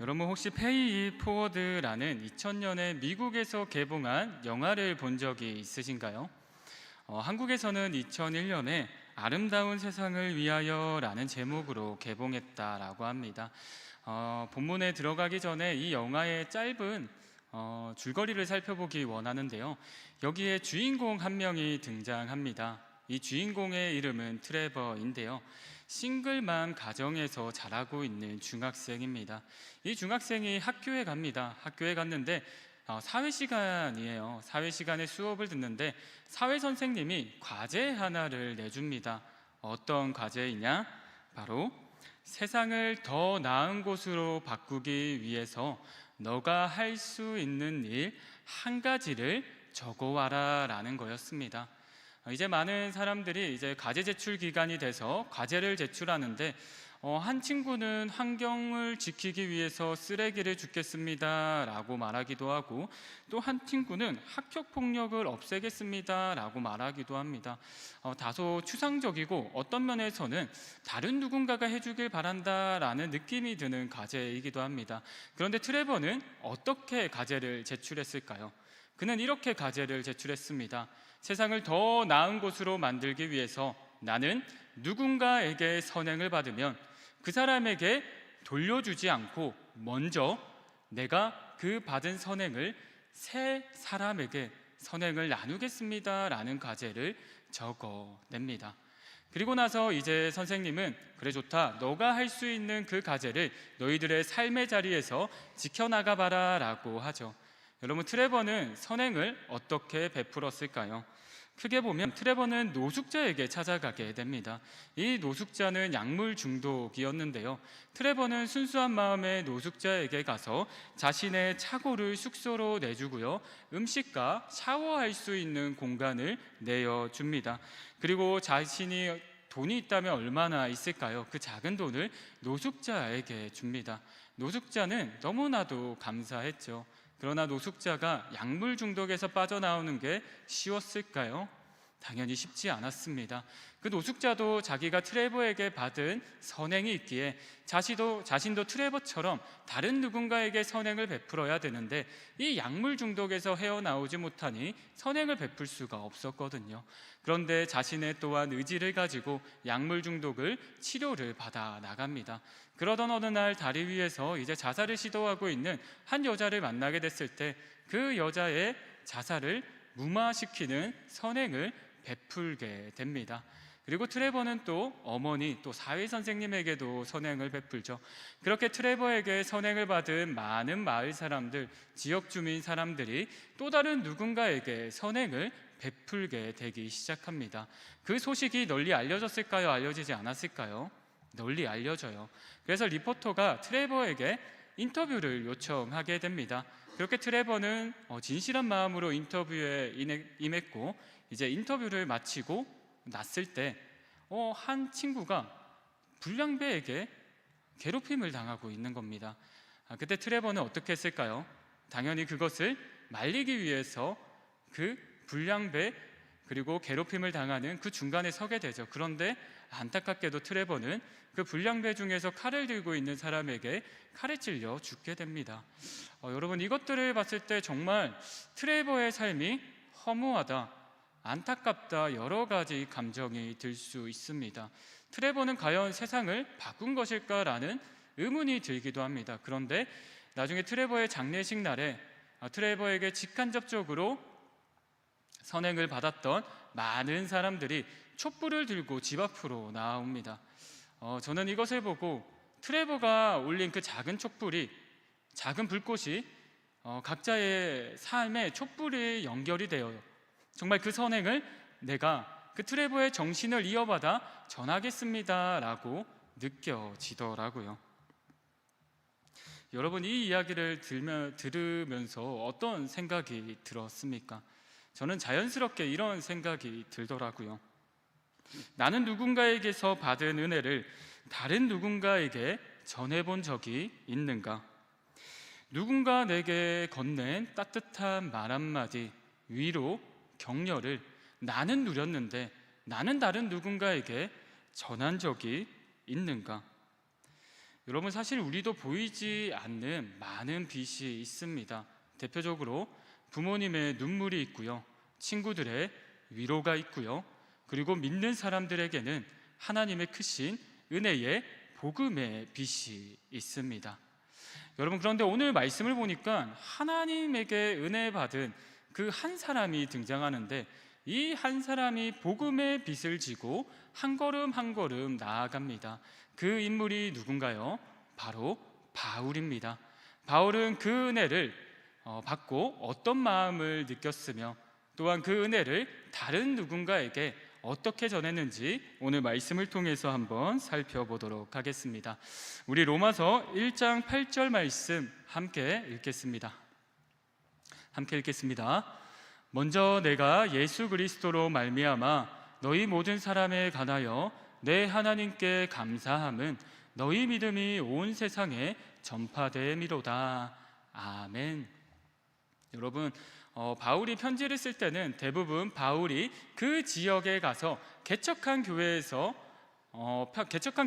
여러분 혹시 페이 잇 포워드라는 2000년에 미국에서 개봉한 영화를 본 적이 있으신가요? 한국에서는 2001년에 아름다운 세상을 위하여라는 제목으로 개봉했다라고 합니다. 본문에 들어가기 전에 이 영화의 짧은 줄거리를 살펴보기 원하는데요. 여기에 주인공 한 명이 등장합니다. 이 주인공의 이름은 트레버인데요. 싱글맘 가정에서 자라고 있는 중학생입니다. 이 중학생이 학교에 갑니다. 학교에 갔는데 사회 시간이에요. 사회 시간에 수업을 듣는데 사회 선생님이 과제 하나를 내줍니다. 어떤 과제이냐? 바로 세상을 더 나은 곳으로 바꾸기 위해서 너가 할 수 있는 일 한 가지를 적어와라 라는 거였습니다. 이제 많은 사람들이 이제 과제 제출 기간이 돼서 과제를 제출하는데 한 친구는 환경을 지키기 위해서 쓰레기를 줍겠습니다 라고 말하기도 하고, 또 한 친구는 학교 폭력을 없애겠습니다 라고 말하기도 합니다. 다소 추상적이고 어떤 면에서는 다른 누군가가 해주길 바란다 라는 느낌이 드는 과제이기도 합니다. 그런데 트레버는 어떻게 과제를 제출했을까요? 그는 이렇게 과제를 제출했습니다. 세상을 더 나은 곳으로 만들기 위해서 나는 누군가에게 선행을 받으면 그 사람에게 돌려주지 않고 먼저 내가 그 받은 선행을 새 사람에게 선행을 나누겠습니다 라는 과제를 적어냅니다. 그리고 나서 이제 선생님은 그래 좋다, 너가 할 수 있는 그 과제를 너희들의 삶의 자리에서 지켜나가봐라 라고 하죠. 여러분, 트레버는 선행을 어떻게 베풀었을까요? 크게 보면 트레버는 노숙자에게 찾아가게 됩니다. 이 노숙자는 약물 중독이었는데요. 트레버는 순수한 마음에 노숙자에게 가서 자신의 착오를 숙소로 내주고요, 음식과 샤워할 수 있는 공간을 내어줍니다. 그리고 자신이 돈이 있다면 얼마나 있을까요? 그 작은 돈을 노숙자에게 줍니다. 노숙자는 너무나도 감사했죠. 그러나 노숙자가 약물 중독에서 빠져나오는 게 쉬웠을까요? 당연히 쉽지 않았습니다. 그 노숙자도 자기가 트레버에게 받은 선행이 있기에 자신도 트레버처럼 다른 누군가에게 선행을 베풀어야 되는데, 이 약물 중독에서 헤어나오지 못하니 선행을 베풀 수가 없었거든요. 그런데 자신의 또한 의지를 가지고 약물 중독을 치료를 받아 나갑니다. 그러던 어느 날 다리 위에서 이제 자살을 시도하고 있는 한 여자를 만나게 됐을 때 그 여자의 자살을 무마시키는 선행을 베풀게 됩니다. 그리고 트레버는 또 어머니, 또 사회 선생님에게도 선행을 베풀죠. 그렇게 트레버에게 선행을 받은 많은 마을 사람들, 지역 주민 사람들이 또 다른 누군가에게 선행을 베풀게 되기 시작합니다. 그 소식이 널리 알려졌을까요? 알려지지 않았을까요? 널리 알려져요. 그래서 리포터가 트레버에게 인터뷰를 요청하게 됩니다. 그렇게 트레버는 진실한 마음으로 인터뷰에 임했고, 이제 인터뷰를 마치고 났을 때 한 친구가 불량배에게 괴롭힘을 당하고 있는 겁니다. 그때 트레버는 어떻게 했을까요? 당연히 그것을 말리기 위해서 그 불량배 그리고 괴롭힘을 당하는 그 중간에 서게 되죠. 그런데 안타깝게도 트레버는 그 불량배 중에서 칼을 들고 있는 사람에게 칼에 찔려 죽게 됩니다. 여러분, 이것들을 봤을 때 정말 트레버의 삶이 허무하다, 안타깝다, 여러 가지 감정이 들 수 있습니다. 트레버는 과연 세상을 바꾼 것일까라는 의문이 들기도 합니다. 그런데 나중에 트레버의 장례식 날에 트레버에게 직간접적으로 선행을 받았던 많은 사람들이 촛불을 들고 집 앞으로 나옵니다. 저는 이것을 보고 트레버가 올린 그 작은 촛불이, 작은 불꽃이 각자의 삶의 촛불이 연결이 되어요. 정말 그 선행을 내가 그 트레버의 정신을 이어받아 전하겠습니다 라고 느껴지더라고요. 여러분, 이 이야기를 들으면서 어떤 생각이 들었습니까? 저는 자연스럽게 이런 생각이 들더라고요. 나는 누군가에게서 받은 은혜를 다른 누군가에게 전해본 적이 있는가? 누군가 내게 건넨 따뜻한 말 한마디, 위로, 격려를 나는 누렸는데 나는 다른 누군가에게 전한 적이 있는가? 여러분, 사실 우리도 보이지 않는 많은 빛이 있습니다. 대표적으로 부모님의 눈물이 있고요, 친구들의 위로가 있고요, 그리고 믿는 사람들에게는 하나님의 크신 은혜의 복음의 빛이 있습니다. 여러분, 그런데 오늘 말씀을 보니까 하나님에게 은혜 받은 그 한 사람이 등장하는데, 이 한 사람이 복음의 빛을 지고 한 걸음 한 걸음 나아갑니다. 그 인물이 누군가요? 바로 바울입니다. 바울은 그 은혜를 받고 어떤 마음을 느꼈으며, 또한 그 은혜를 다른 누군가에게 어떻게 전했는지 오늘 말씀을 통해서 한번 살펴보도록 하겠습니다. 우리 로마서 1장 8절 말씀 함께 읽겠습니다. 먼저 내가 예수 그리스도로 말미암아 너희 모든 사람에 관하여 내 하나님께 감사함은 너희 믿음이 온 세상에 전파됨이로다. 아멘. 여러분, 바울이 편지를 쓸 때는 대부분 바울이 그 지역에 가서 개척한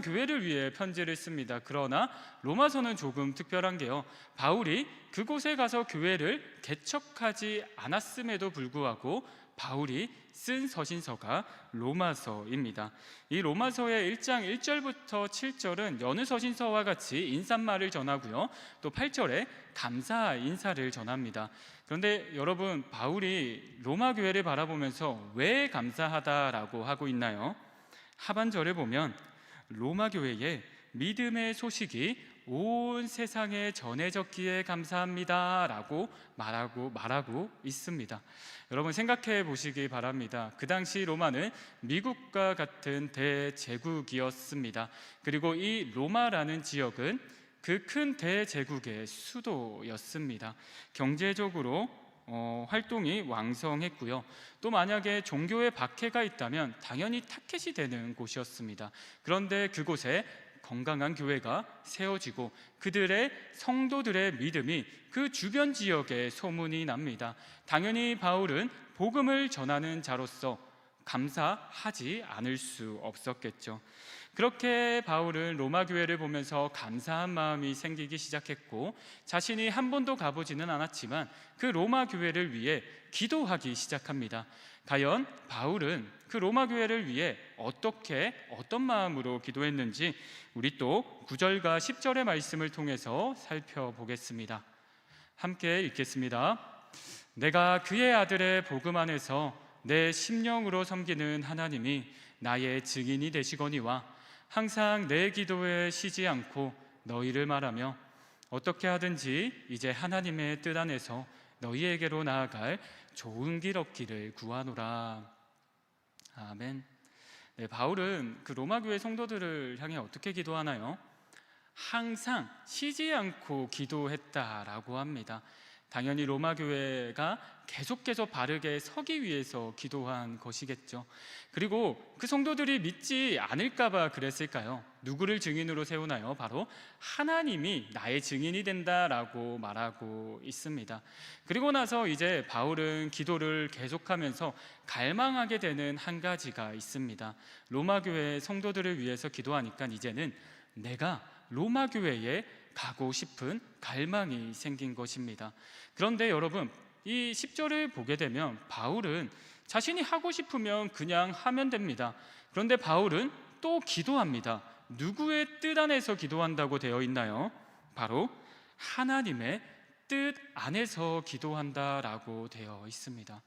교회를 위해 편지를 씁니다. 그러나 로마서는 조금 특별한 게요, 바울이 그곳에 가서 교회를 개척하지 않았음에도 불구하고 바울이 쓴 서신서가 로마서입니다. 이 로마서의 1장 1절부터 7절은 여느 서신서와 같이 인사말을 전하고요, 또 8절에 감사 인사를 전합니다. 그런데 여러분, 바울이 로마 교회를 바라보면서 왜 감사하다라고 하고 있나요? 하반절에 보면 로마 교회에 믿음의 소식이 온 세상에 전해졌기에 감사합니다 라고 말하고 있습니다. 여러분, 생각해 보시기 바랍니다. 그 당시 로마는 미국과 같은 대제국이었습니다. 그리고 이 로마라는 지역은 그 큰 대제국의 수도였습니다. 경제적으로 활동이 왕성했고요, 또 만약에 종교에 박해가 있다면 당연히 타켓이 되는 곳이었습니다. 그런데 그곳에 건강한 교회가 세워지고 그들의 성도들의 믿음이 그 주변 지역에 소문이 납니다. 당연히 바울은 복음을 전하는 자로서 감사하지 않을 수 없었겠죠. 그렇게 바울은 로마 교회를 보면서 감사한 마음이 생기기 시작했고, 자신이 한 번도 가보지는 않았지만 그 로마 교회를 위해 기도하기 시작합니다. 과연 바울은 그 로마 교회를 위해 어떤 마음으로 기도했는지 우리 또 9절과 10절의 말씀을 통해서 살펴보겠습니다. 함께 읽겠습니다. 내가 그의 아들의 복음 안에서 내 심령으로 섬기는 하나님이 나의 증인이 되시거니와 항상 내 기도에 쉬지 않고 너희를 말하며 어떻게 하든지 이제 하나님의 뜻 안에서 너희에게로 나아갈 좋은 길 얻기를 구하노라. 아멘. 네, 바울은 그 로마 교회 성도들을 향해 어떻게 기도하나요? 항상 쉬지 않고 기도했다라고 합니다. 당연히 로마 교회가 계속해서 바르게 서기 위해서 기도한 것이겠죠. 그리고 그 성도들이 믿지 않을까봐 그랬을까요? 누구를 증인으로 세우나요? 바로 하나님이 나의 증인이 된다라고 말하고 있습니다. 그리고 나서 이제 바울은 기도를 계속하면서 갈망하게 되는 한 가지가 있습니다. 로마 교회 성도들을 위해서 기도하니까 이제는 내가 로마 교회에 가고 싶은 갈망이 생긴 것입니다. 그런데 여러분, 이 10절을 보게 되면 바울은 자신이 하고 싶으면 그냥 하면 됩니다. 그런데 바울은 또 기도합니다. 누구의 뜻 안에서 기도한다고 되어 있나요? 바로 하나님의 뜻 안에서 기도한다라고 되어 있습니다.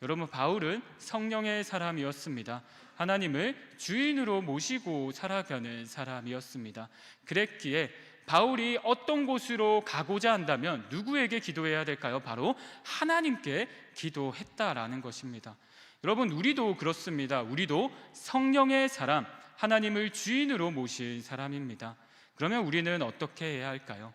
여러분, 바울은 성령의 사람이었습니다. 하나님을 주인으로 모시고 살아가는 사람이었습니다. 그랬기에 바울이 어떤 곳으로 가고자 한다면 누구에게 기도해야 될까요? 바로 하나님께 기도했다라는 것입니다. 여러분, 우리도 그렇습니다. 우리도 성령의 사람, 하나님을 주인으로 모신 사람입니다. 그러면 우리는 어떻게 해야 할까요?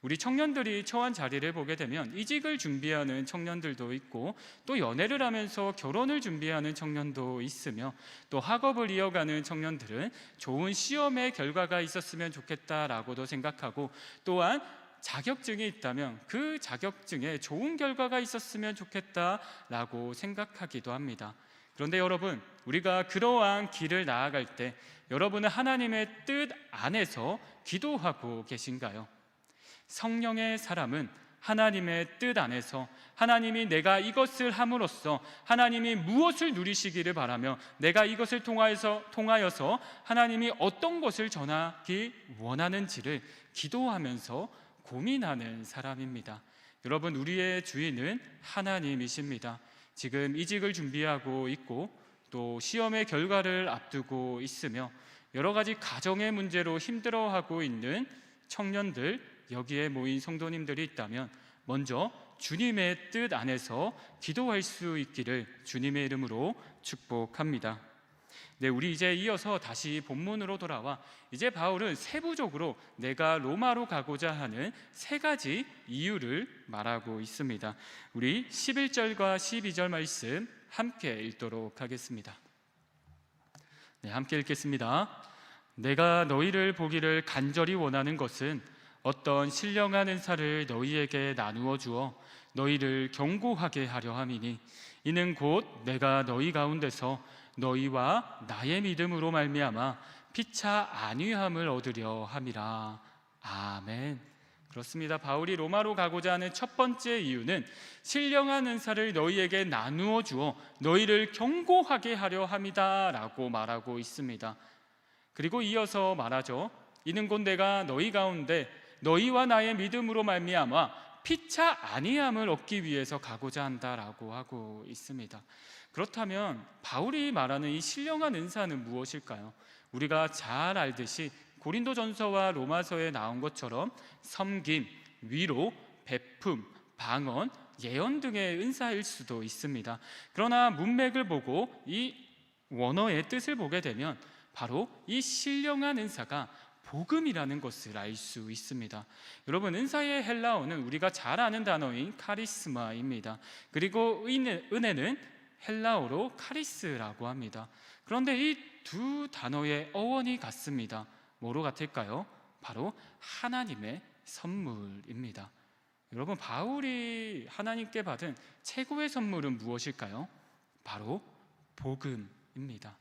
우리 청년들이 처한 자리를 보게 되면 이직을 준비하는 청년들도 있고, 또 연애를 하면서 결혼을 준비하는 청년도 있으며, 또 학업을 이어가는 청년들은 좋은 시험의 결과가 있었으면 좋겠다라고도 생각하고, 또한 자격증이 있다면 그 자격증에 좋은 결과가 있었으면 좋겠다라고 생각하기도 합니다. 그런데 여러분, 우리가 그러한 길을 나아갈 때 여러분은 하나님의 뜻 안에서 기도하고 계신가요? 성령의 사람은 하나님의 뜻 안에서 하나님이 내가 이것을 함으로써 하나님이 무엇을 누리시기를 바라며 내가 이것을 통하여서 하나님이 어떤 것을 전하기 원하는지를 기도하면서 고민하는 사람입니다. 여러분, 우리의 주인은 하나님이십니다. 지금 이직을 준비하고 있고 또 시험의 결과를 앞두고 있으며 여러 가지 가정의 문제로 힘들어하고 있는 청년들, 여기에 모인 성도님들이 있다면 먼저 주님의 뜻 안에서 기도할 수 있기를 주님의 이름으로 축복합니다. 네, 우리 이제 이어서 다시 본문으로 돌아와 이제 바울은 세부적으로 내가 로마로 가고자 하는 세 가지 이유를 말하고 있습니다. 우리 11절과 12절 말씀 함께 읽도록 하겠습니다. 네, 함께 읽겠습니다. 내가 너희를 보기를 간절히 원하는 것은 어떤 신령한 은사를 너희에게 나누어 주어 너희를 견고하게 하려 함이니 이는 곧 내가 너희 가운데서 너희와 나의 믿음으로 말미암아 피차 안위함을 얻으려 함이라. 아멘. 그렇습니다. 바울이 로마로 가고자 하는 첫 번째 이유는 신령한 은사를 너희에게 나누어 주어 너희를 견고하게 하려 함이다 라고 말하고 있습니다. 그리고 이어서 말하죠. 이는 곧 내가 너희 가운데 너희와 나의 믿음으로 말미암아 피차 안위함을 얻기 위해서 가고자 한다라고 하고 있습니다. 그렇다면 바울이 말하는 이 신령한 은사는 무엇일까요? 우리가 잘 알듯이 고린도전서와 로마서에 나온 것처럼 섬김, 위로, 베품, 방언, 예언 등의 은사일 수도 있습니다. 그러나 문맥을 보고 이 원어의 뜻을 보게 되면 바로 이 신령한 은사가 복음이라는 것을 알 수 있습니다. 여러분, 은사의 헬라어는 우리가 잘 아는 단어인 카리스마입니다. 그리고 은혜는 헬라어로 카리스라고 합니다. 그런데 이 두 단어의 어원이 같습니다. 뭐로 같을까요? 바로 하나님의 선물입니다. 여러분, 바울이 하나님께 받은 최고의 선물은 무엇일까요? 바로 복음입니다.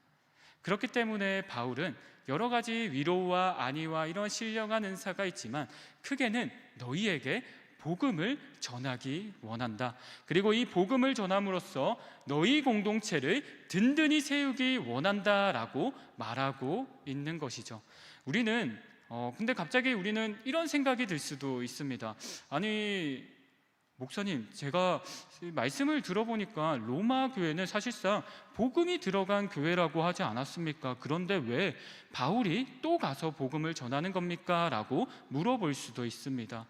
그렇기 때문에 바울은 여러 가지 위로와 안위와 이런 신령한 은사가 있지만 크게는 너희에게 복음을 전하기 원한다. 그리고 이 복음을 전함으로써 너희 공동체를 든든히 세우기 원한다라고 말하고 있는 것이죠. 근데 갑자기 우리는 이런 생각이 들 수도 있습니다. 아니, 목사님, 제가 말씀을 들어보니까 로마 교회는 사실상 복음이 들어간 교회라고 하지 않았습니까? 그런데 왜 바울이 또 가서 복음을 전하는 겁니까? 라고 물어볼 수도 있습니다.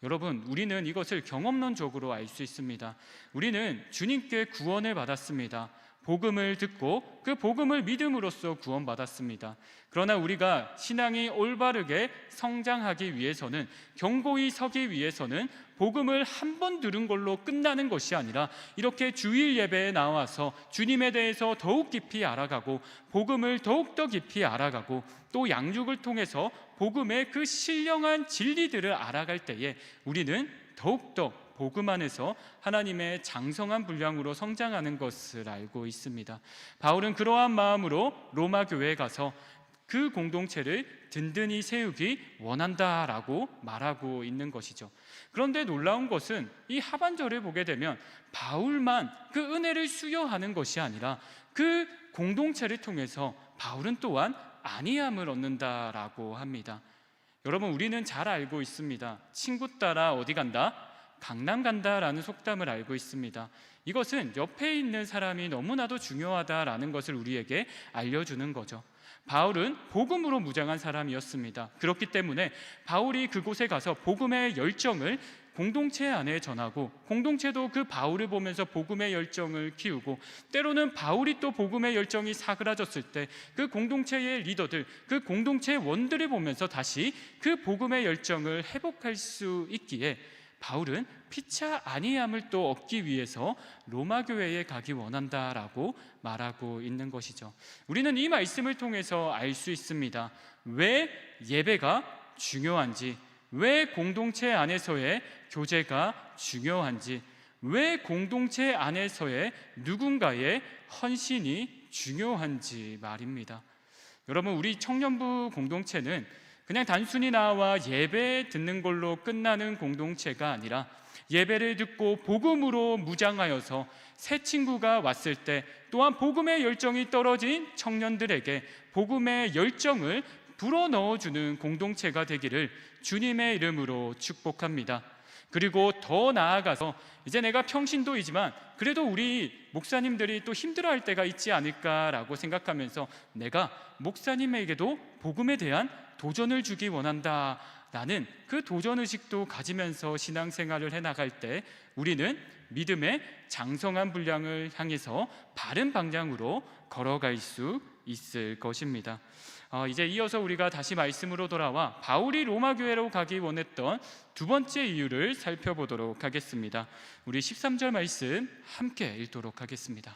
여러분, 우리는 이것을 경험론적으로 알 수 있습니다. 우리는 주님께 구원을 받았습니다. 복음을 듣고 그 복음을 믿음으로써 구원받았습니다. 그러나 우리가 신앙이 올바르게 성장하기 위해서는, 견고히 서기 위해서는 복음을 한 번 들은 걸로 끝나는 것이 아니라 이렇게 주일 예배에 나와서 주님에 대해서 더욱 깊이 알아가고 복음을 더욱더 깊이 알아가고 또 양육을 통해서 복음의 그 신령한 진리들을 알아갈 때에 우리는 더욱더 복음 안에서 하나님의 장성한 분량으로 성장하는 것을 알고 있습니다. 바울은 그러한 마음으로 로마 교회에 가서 그 공동체를 든든히 세우기 원한다라고 말하고 있는 것이죠. 그런데 놀라운 것은 이 하반절을 보게 되면 바울만 그 은혜를 수여하는 것이 아니라 그 공동체를 통해서 바울은 또한 안위함을 얻는다라고 합니다. 여러분, 우리는 잘 알고 있습니다. 친구 따라 어디 간다? 강남 간다라는 속담을 알고 있습니다. 이것은 옆에 있는 사람이 너무나도 중요하다라는 것을 우리에게 알려주는 거죠. 바울은 복음으로 무장한 사람이었습니다. 그렇기 때문에 바울이 그곳에 가서 복음의 열정을 공동체 안에 전하고 공동체도 그 바울을 보면서 복음의 열정을 키우고 때로는 바울이 또 복음의 열정이 사그라졌을 때 그 공동체의 리더들, 그 공동체의 원들을 보면서 다시 그 복음의 열정을 회복할 수 있기에 바울은 피차 안위함을 또 얻기 위해서 로마 교회에 가기 원한다라고 말하고 있는 것이죠. 우리는 이 말씀을 통해서 알 수 있습니다. 왜 예배가 중요한지, 왜 공동체 안에서의 교제가 중요한지, 왜 공동체 안에서의 누군가의 헌신이 중요한지 말입니다. 여러분, 우리 청년부 공동체는 그냥 단순히 나와 예배 듣는 걸로 끝나는 공동체가 아니라 예배를 듣고 복음으로 무장하여서 새 친구가 왔을 때 또한 복음의 열정이 떨어진 청년들에게 복음의 열정을 불어넣어주는 공동체가 되기를 주님의 이름으로 축복합니다. 그리고 더 나아가서 이제 내가 평신도이지만 그래도 우리 목사님들이 또 힘들어할 때가 있지 않을까라고 생각하면서 내가 목사님에게도 복음에 대한 도전을 주기 원한다 라는 그 도전의식도 가지면서 신앙생활을 해나갈 때 우리는 믿음의 장성한 분량을 향해서 바른 방향으로 걸어갈 수 있을 것입니다. 이제 이어서 우리가 다시 말씀으로 돌아와 바울이 로마 교회로 가기 원했던 두 번째 이유를 살펴보도록 하겠습니다. 우리 13절 말씀 함께 읽도록 하겠습니다.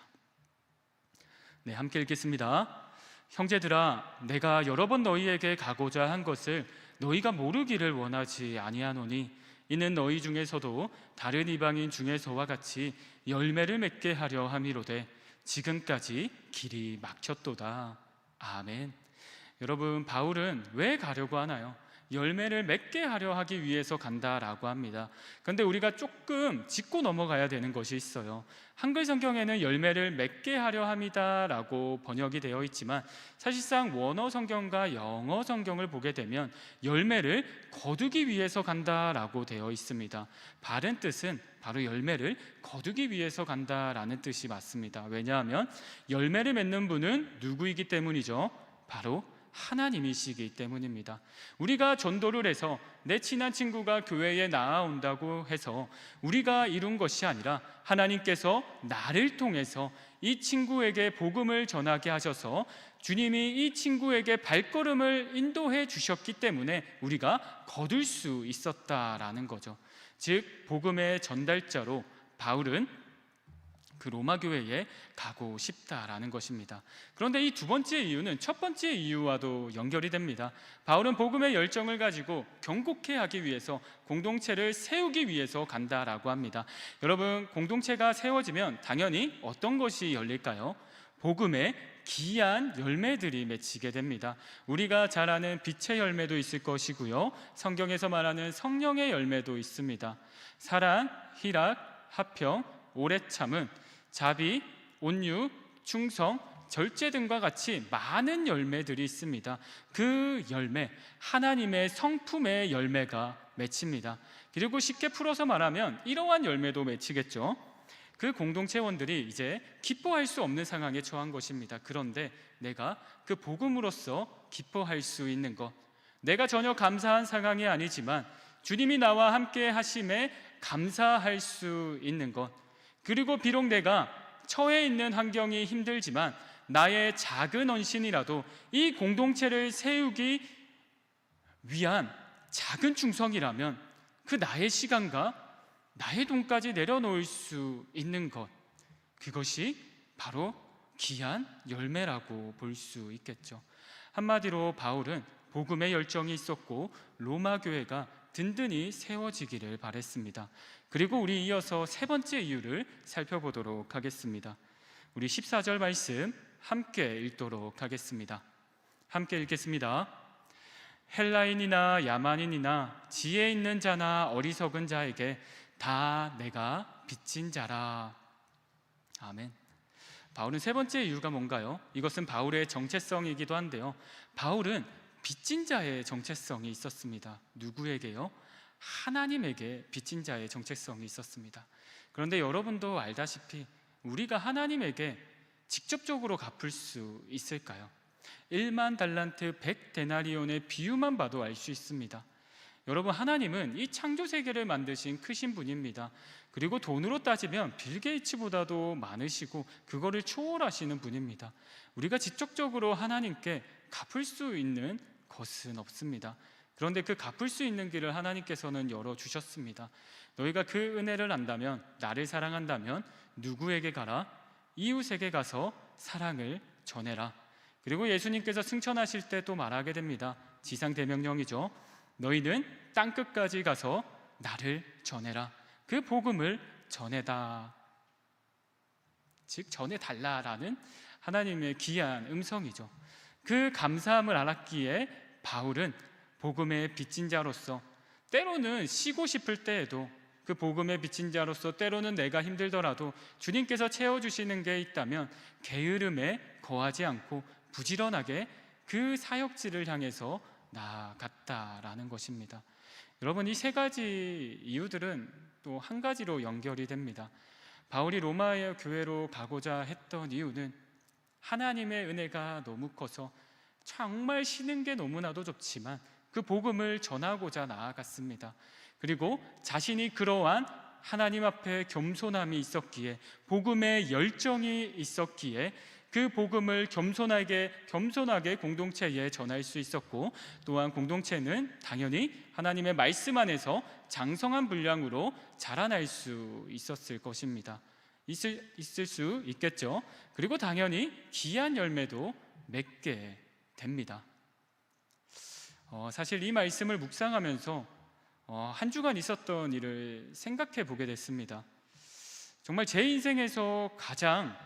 네, 함께 읽겠습니다. 형제들아, 내가 여러 번 너희에게 가고자 한 것을 너희가 모르기를 원하지 아니하노니 이는 너희 중에서도 다른 이방인 중에서와 같이 열매를 맺게 하려 함이로되 지금까지 길이 막혔도다. 아멘. 여러분, 바울은 왜 가려고 하나요? 열매를 맺게 하려 하기 위해서 간다라고 합니다. 그런데 우리가 조금 짚고 넘어가야 되는 것이 있어요. 한글 성경에는 열매를 맺게 하려 함이다라고 번역이 되어 있지만 사실상 원어 성경과 영어 성경을 보게 되면 열매를 거두기 위해서 간다라고 되어 있습니다. 바른 뜻은 바로 열매를 거두기 위해서 간다라는 뜻이 맞습니다. 왜냐하면 열매를 맺는 분은 누구이기 때문이죠? 바로 하나님이시기 때문입니다. 우리가 전도를 해서 내 친한 친구가 교회에 나아온다고 해서 우리가 이룬 것이 아니라 하나님께서 나를 통해서 이 친구에게 복음을 전하게 하셔서 주님이 이 친구에게 발걸음을 인도해 주셨기 때문에 우리가 거둘 수 있었다라는 거죠. 즉 복음의 전달자로 바울은 그 로마 교회에 가고 싶다라는 것입니다. 그런데 이 두 번째 이유는 첫 번째 이유와도 연결이 됩니다. 바울은 복음의 열정을 가지고 경고케 하기 위해서 공동체를 세우기 위해서 간다라고 합니다. 여러분, 공동체가 세워지면 당연히 어떤 것이 열릴까요? 복음의 귀한 열매들이 맺히게 됩니다. 우리가 잘 아는 빛의 열매도 있을 것이고요, 성경에서 말하는 성령의 열매도 있습니다. 사랑, 희락, 화평, 오래 참음, 자비, 온유, 충성, 절제 등과 같이 많은 열매들이 있습니다. 그 열매, 하나님의 성품의 열매가 맺힙니다. 그리고 쉽게 풀어서 말하면 이러한 열매도 맺히겠죠. 그 공동체원들이 이제 기뻐할 수 없는 상황에 처한 것입니다. 그런데 내가 그 복음으로써 기뻐할 수 있는 것, 내가 전혀 감사한 상황이 아니지만 주님이 나와 함께 하심에 감사할 수 있는 것, 그리고 비록 내가 처해 있는 환경이 힘들지만 나의 작은 헌신이라도 이 공동체를 세우기 위한 작은 충성이라면 그 나의 시간과 나의 돈까지 내려놓을 수 있는 것, 그것이 바로 귀한 열매라고 볼 수 있겠죠. 한마디로 바울은 복음의 열정이 있었고 로마 교회가 든든히 세워지기를 바랬습니다. 그리고 우리 이어서 세 번째 이유를 살펴보도록 하겠습니다. 우리 14절 말씀 함께 읽도록 하겠습니다. 함께 읽겠습니다. 헬라인이나 야만인이나 지혜 있는 자나 어리석은 자에게 다 내가 빚진 자라. 아멘. 바울은 세 번째 이유가 뭔가요? 이것은 바울의 정체성이기도 한데요, 바울은 빚진 자의 정체성이 있었습니다. 누구에게요? 하나님에게 빚진 자의 정체성이 있었습니다. 그런데 여러분도 알다시피 우리가 하나님에게 직접적으로 갚을 수 있을까요? 1만 달란트 100데나리온의 비유만 봐도 알 수 있습니다. 여러분, 하나님은 이 창조 세계를 만드신 크신 분입니다. 그리고 돈으로 따지면 빌 게이츠보다도 많으시고 그거를 초월하시는 분입니다. 우리가 직접적으로 하나님께 갚을 수 있는 것은 없습니다. 그런데 그 갚을 수 있는 길을 하나님께서는 열어주셨습니다. 너희가 그 은혜를 안다면, 나를 사랑한다면 누구에게 가라? 이웃에게 가서 사랑을 전해라. 그리고 예수님께서 승천하실 때 또 말하게 됩니다. 지상대명령이죠. 너희는 땅끝까지 가서 나를 전해라. 그 복음을 전해다, 즉 전해달라라는 하나님의 귀한 음성이죠. 그 감사함을 알았기에 바울은 복음의 빚진 자로서, 때로는 쉬고 싶을 때에도, 그 복음의 빚진 자로서 때로는 내가 힘들더라도 주님께서 채워주시는 게 있다면 게으름에 거하지 않고 부지런하게 그 사역지를 향해서 나아갔다라는 것입니다. 여러분, 이 세 가지 이유들은 또 한 가지로 연결이 됩니다. 바울이 로마의 교회로 가고자 했던 이유는 하나님의 은혜가 너무 커서 정말 쉬는 게 너무나도 좋지만 그 복음을 전하고자 나아갔습니다. 그리고 자신이 그러한 하나님 앞에 겸손함이 있었기에, 복음의 열정이 있었기에 그 복음을 겸손하게 공동체에 전할 수 있었고, 또한 공동체는 당연히 하나님의 말씀 안에서 장성한 분량으로 자라날 수 있었을 것입니다. 있을 수 있겠죠. 그리고 당연히 귀한 열매도 맺게 됩니다. 사실 이 말씀을 묵상하면서 한 주간 있었던 일을 생각해 보게 됐습니다. 정말 제 인생에서 가장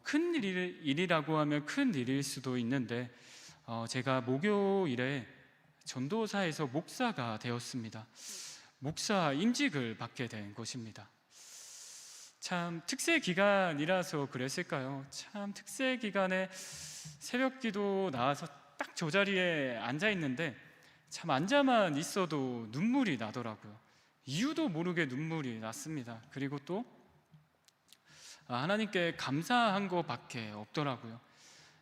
큰 일이라고 하면 큰 일일 수도 있는데, 제가 목요일에 전도사에서 목사가 되었습니다. 목사 임직을 받게 된 것입니다. 참 특세 기간이라서 그랬을까요? 참 특세 기간에 새벽 기도 나와서 딱 저 자리에 앉아 있는데 참 앉아만 있어도 눈물이 나더라고요. 이유도 모르게 눈물이 났습니다. 그리고 또 하나님께 감사한 것밖에 없더라고요.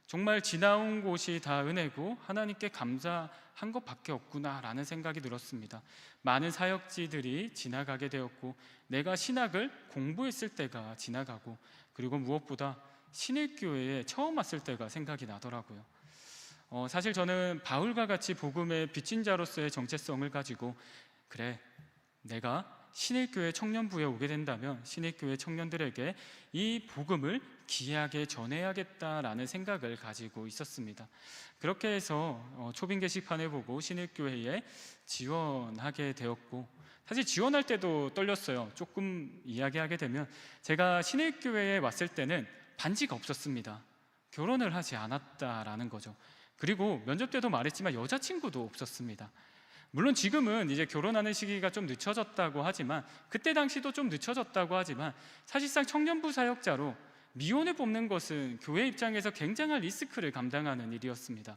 정말 지나온 곳이 다 은혜고 하나님께 감사한 것밖에 없구나라는 생각이 들었습니다. 많은 사역지들이 지나가게 되었고, 내가 신학을 공부했을 때가 지나가고, 그리고 무엇보다 신일교회에 처음 왔을 때가 생각이 나더라고요. 사실 저는 바울과 같이 복음의 빚진 자로서의 정체성을 가지고, 그래, 내가 신일교회 청년부에 오게 된다면 신일교회 청년들에게 이 복음을 귀하게 전해야겠다라는 생각을 가지고 있었습니다. 그렇게 해서 초빙 게시판을 보고 신일교회에 지원하게 되었고, 사실 지원할 때도 떨렸어요. 조금 이야기하게 되면, 제가 신일교회에 왔을 때는 반지가 없었습니다. 결혼을 하지 않았다라는 거죠. 그리고 면접 때도 말했지만 여자친구도 없었습니다. 물론 지금은 이제 결혼하는 시기가 좀 늦춰졌다고 하지만, 그때 당시도 좀 늦춰졌다고 하지만, 사실상 청년부 사역자로 미혼을 뽑는 것은 교회 입장에서 굉장한 리스크를 감당하는 일이었습니다.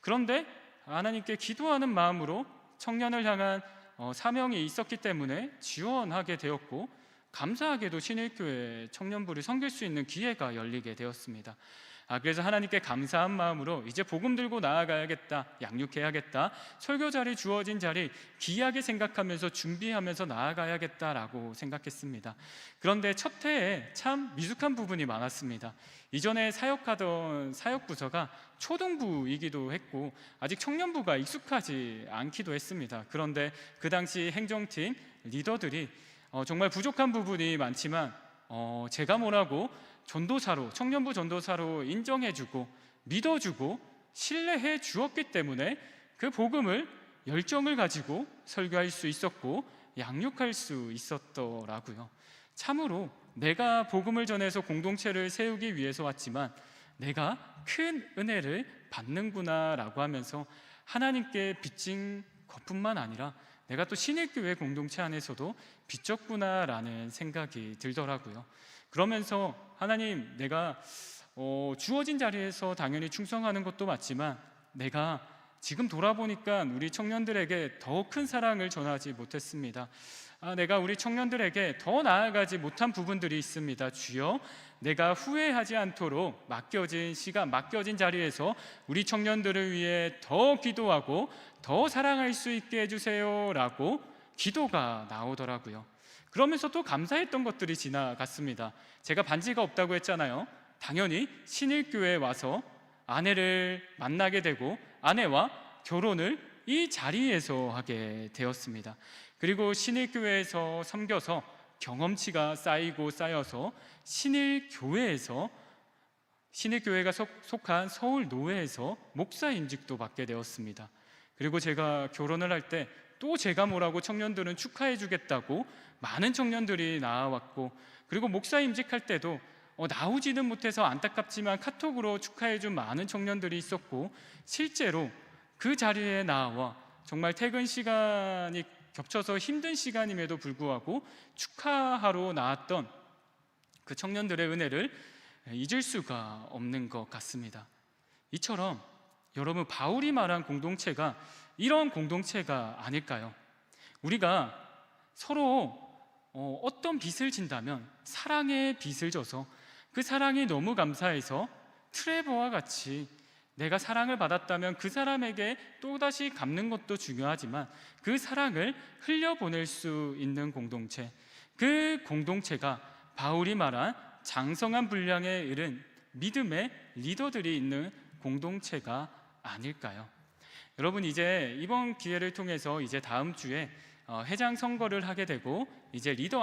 그런데 하나님께 기도하는 마음으로 청년을 향한 사명이 있었기 때문에 지원하게 되었고, 감사하게도 신일교회 청년부를 섬길 수 있는 기회가 열리게 되었습니다. 그래서 하나님께 감사한 마음으로 이제 복음 들고 나아가야겠다, 양육해야겠다, 설교 자리, 주어진 자리 귀하게 생각하면서 준비하면서 나아가야겠다라고 생각했습니다. 그런데 첫 해에 참 미숙한 부분이 많았습니다. 이전에 사역하던 사역부서가 초등부이기도 했고 아직 청년부가 익숙하지 않기도 했습니다. 그런데 그 당시 행정팀 리더들이 정말 부족한 부분이 많지만 제가 뭐라고 전도사로, 청년부 전도사로 인정해주고 믿어주고 신뢰해 주었기 때문에 그 복음을 열정을 가지고 설교할 수 있었고 양육할 수 있었더라고요. 참으로 내가 복음을 전해서 공동체를 세우기 위해서 왔지만 내가 큰 은혜를 받는구나 라고 하면서 하나님께 빚진 것뿐만 아니라 내가 또 신일교회 공동체 안에서도 빚졌구나 라는 생각이 들더라고요. 그러면서 하나님, 내가 주어진 자리에서 당연히 충성하는 것도 맞지만 내가 지금 돌아보니까 우리 청년들에게 더 큰 사랑을 전하지 못했습니다. 내가 우리 청년들에게 더 나아가지 못한 부분들이 있습니다. 주여, 내가 후회하지 않도록 맡겨진 시간, 맡겨진 자리에서 우리 청년들을 위해 더 기도하고 더 사랑할 수 있게 해주세요 라고 기도가 나오더라고요. 그러면서 또 감사했던 것들이 지나갔습니다. 제가 반지가 없다고 했잖아요. 당연히 신일교회에 와서 아내를 만나게 되고 아내와 결혼을 이 자리에서 하게 되었습니다. 그리고 신일교회에서 섬겨서 경험치가 쌓이고 쌓여서 신일교회가 속한 서울노회에서 목사인직도 받게 되었습니다. 그리고 제가 결혼을 할 때 또 제가 뭐라고 청년들은 축하해 주겠다고 많은 청년들이 나와왔고, 그리고 목사 임직할 때도 나오지는 못해서 안타깝지만 카톡으로 축하해 준 많은 청년들이 있었고, 실제로 그 자리에 나와 정말 퇴근 시간이 겹쳐서 힘든 시간임에도 불구하고 축하하러 나왔던 그 청년들의 은혜를 잊을 수가 없는 것 같습니다. 이처럼 여러분, 바울이 말한 공동체가 이런 공동체가 아닐까요? 우리가 서로 어떤 빚을 진다면 사랑의 빚을 져서 그 사랑이 너무 감사해서 트레버와 같이 내가 사랑을 받았다면 그 사람에게 또다시 갚는 것도 중요하지만 그 사랑을 흘려보낼 수 있는 공동체, 그 공동체가 바울이 말한 장성한 분량에 이른 믿음의 리더들이 있는 공동체가 아닐까요? 여러분, 이제 이번 기회를 통해서 이제 다음 주에 회장 선거를 하게 되고 이제 리더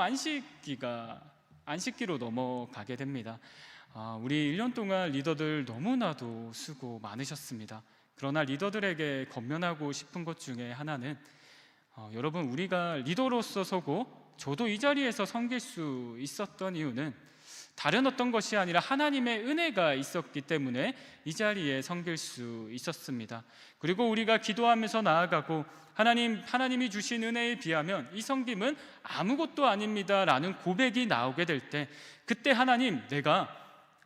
안식기로 넘어가게 됩니다. 우리 1년 동안 리더들 너무나도 수고 많으셨습니다. 그러나 리더들에게 권면하고 싶은 것 중에 하나는 여러분, 우리가 리더로서 서고 저도 이 자리에서 섬길 수 있었던 이유는 다른 어떤 것이 아니라 하나님의 은혜가 있었기 때문에 이 자리에 섬길 수 있었습니다. 그리고 우리가 기도하면서 나아가고 하나님이 주신 은혜에 비하면 이 섬김은 아무것도 아닙니다 라는 고백이 나오게 될 때, 그때 하나님, 내가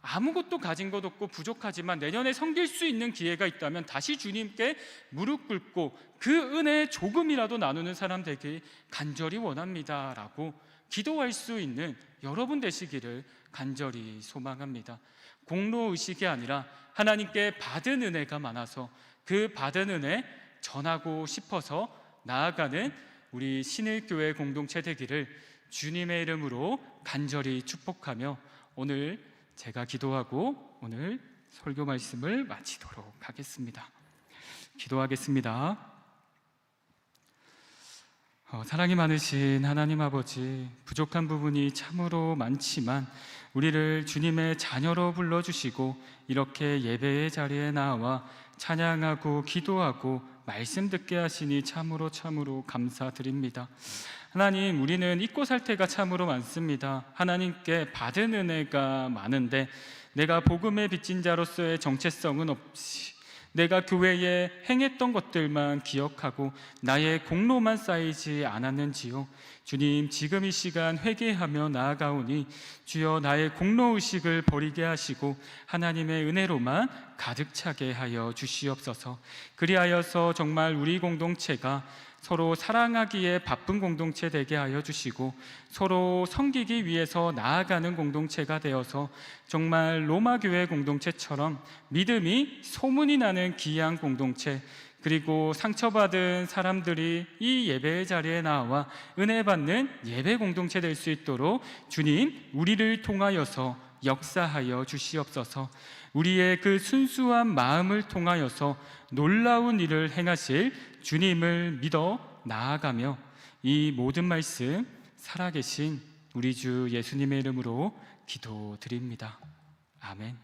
아무것도 가진 것 없고 부족하지만 내년에 섬길 수 있는 기회가 있다면 다시 주님께 무릎 꿇고 그 은혜 조금이라도 나누는 사람 되길 간절히 원합니다 라고 기도할 수 있는 여러분 되시기를 간절히 소망합니다. 공로의식이 아니라 하나님께 받은 은혜가 많아서 그 받은 은혜 전하고 싶어서 나아가는 우리 신일교회 공동체 되기를 주님의 이름으로 간절히 축복하며 오늘 제가 기도하고 오늘 설교 말씀을 마치도록 하겠습니다. 기도하겠습니다. 사랑이 많으신 하나님 아버지, 부족한 부분이 참으로 많지만 우리를 주님의 자녀로 불러주시고 이렇게 예배의 자리에 나와 찬양하고 기도하고 말씀 듣게 하시니 참으로 감사드립니다. 하나님, 우리는 잊고 살 때가 참으로 많습니다. 하나님께 받은 은혜가 많은데 내가 복음의 빚진 자로서의 정체성은 없이 내가 교회에 행했던 것들만 기억하고 나의 공로만 쌓이지 않았는지요. 주님, 지금 이 시간 회개하며 나아가오니 주여 나의 공로의식을 버리게 하시고 하나님의 은혜로만 가득 차게 하여 주시옵소서. 그리하여서 정말 우리 공동체가 서로 사랑하기에 바쁜 공동체 되게 하여 주시고 서로 섬기기 위해서 나아가는 공동체가 되어서 정말 로마교회 공동체처럼 믿음이 소문이 나는 귀한 공동체, 그리고 상처받은 사람들이 이 예배의 자리에 나와 은혜 받는 예배 공동체 될 수 있도록 주님, 우리를 통하여서 역사하여 주시옵소서. 우리의 그 순수한 마음을 통하여서 놀라운 일을 행하실 주님을 믿어 나아가며 이 모든 말씀 살아계신 우리 주 예수님의 이름으로 기도드립니다. 아멘.